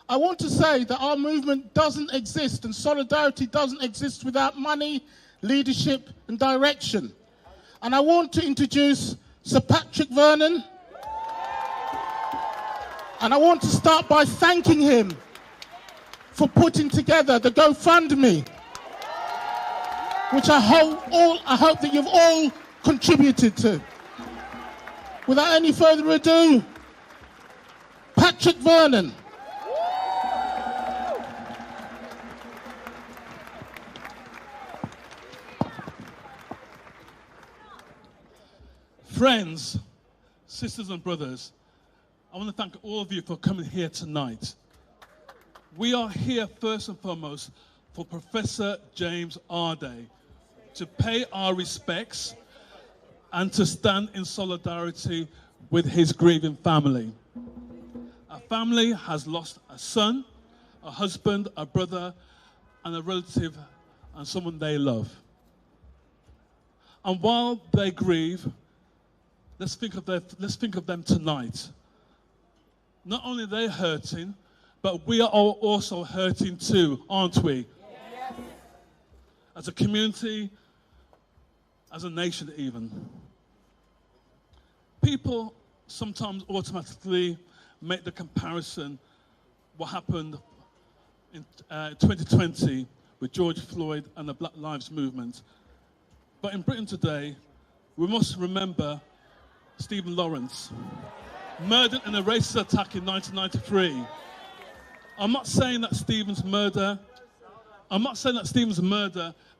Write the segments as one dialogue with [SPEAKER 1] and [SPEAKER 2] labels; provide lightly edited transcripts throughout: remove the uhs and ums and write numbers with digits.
[SPEAKER 1] I want to say that our movement doesn't exist and solidarity doesn't exist without money, leadership and direction. And I want to introduce Sir Patrick Vernon. And I want to start by thanking him for putting together the GoFundMe, which I hope that you've all contributed to. Without any further ado, Patrick Vernon.
[SPEAKER 2] Friends, sisters and brothers, I want to thank all of you for coming here tonight. We are here first and foremost for Professor Jason Arday to pay our respects and to stand in solidarity with his grieving family. Our family has lost a son, a husband, a brother, and a relative, and someone they love. And while they grieve, let's think of them tonight. Not only are they hurting, but we are all also hurting too, aren't we? Yes. As a community, as a nation even. People sometimes automatically make the comparison what happened in 2020 with George Floyd and the Black Lives Movement. But in Britain today, we must remember Stephen Lawrence, murdered in a racist attack in 1993. I'm not saying that Stephen's murder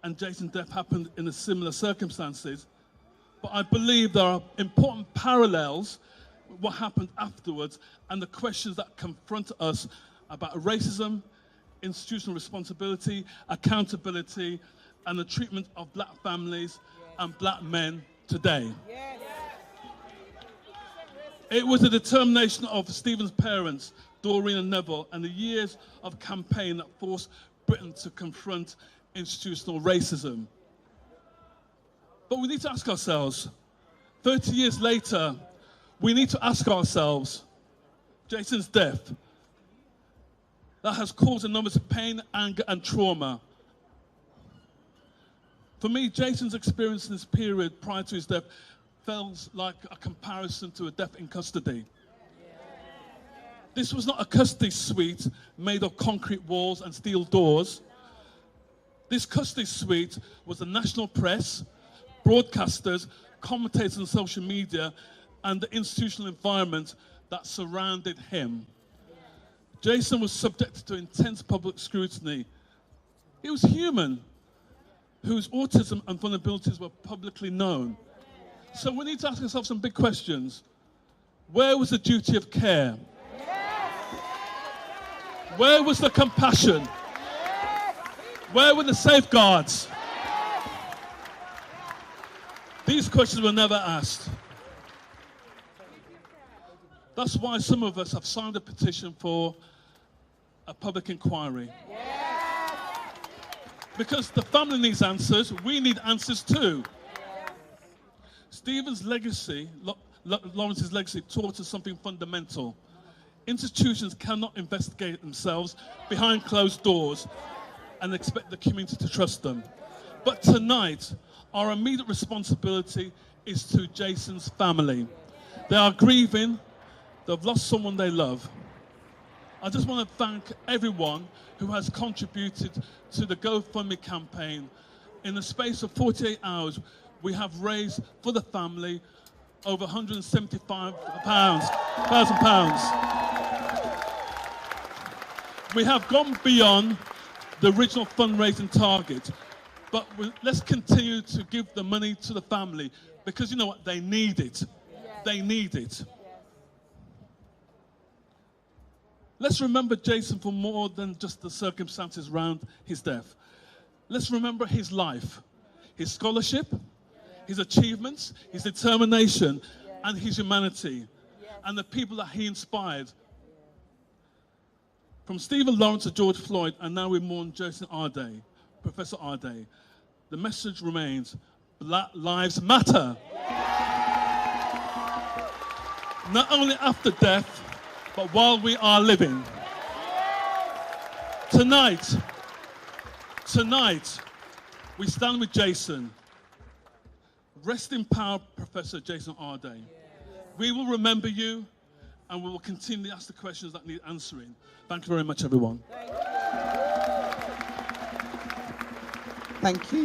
[SPEAKER 2] and Jason's death happened in similar circumstances, but I believe there are important parallels with what happened afterwards and the questions that confront us about racism, institutional responsibility, accountability, and the treatment of black families and black men today. Yes. It was the determination of Stephen's parents, Doreen and Neville, and the years of campaign that forced Britain to confront institutional racism. But we need to ask ourselves, 30 years later, we need to ask ourselves, Jason's death, that has caused enormous pain, anger, and trauma. For me, Jason's experience in this period prior to his death felt like a comparison to a death in custody. This was not a custody suite made of concrete walls and steel doors. This custody suite was the national press, broadcasters, commentators on social media, and the institutional environment that surrounded him. Jason was subjected to intense public scrutiny. He was human, whose autism and vulnerabilities were publicly known. So we need to ask ourselves some big questions. Where was the duty of care? Where was the compassion? Where were the safeguards? These questions were never asked. That's why some of us have signed a petition for a public inquiry. Because the family needs answers, we need answers too. Stephen's legacy, Lawrence's legacy, taught us something fundamental. Institutions cannot investigate themselves behind closed doors and expect the community to trust them. But tonight, our immediate responsibility is to Jason's family. They are grieving, they've lost someone they love. I just want to thank everyone who has contributed to the GoFundMe campaign. In the space of 48 hours, we have raised for the family over £175,000. We have gone beyond the original fundraising target, but let's continue to give the money to the family because you know what? They need it. They need it. Let's remember Jason for more than just the circumstances around his death. Let's remember his life, his scholarship, his achievements, his determination, and his humanity, and the people that he inspired. From Stephen Lawrence to George Floyd, and now we mourn Jason Arday, Professor Arday. The message remains, Black Lives Matter. Not only after death, but while we are living. Tonight, we stand with Jason. Rest in power, Professor Jason Arday. We will remember you, and we will continue to ask the questions that need answering. Thank you very much, everyone.
[SPEAKER 3] Thank you.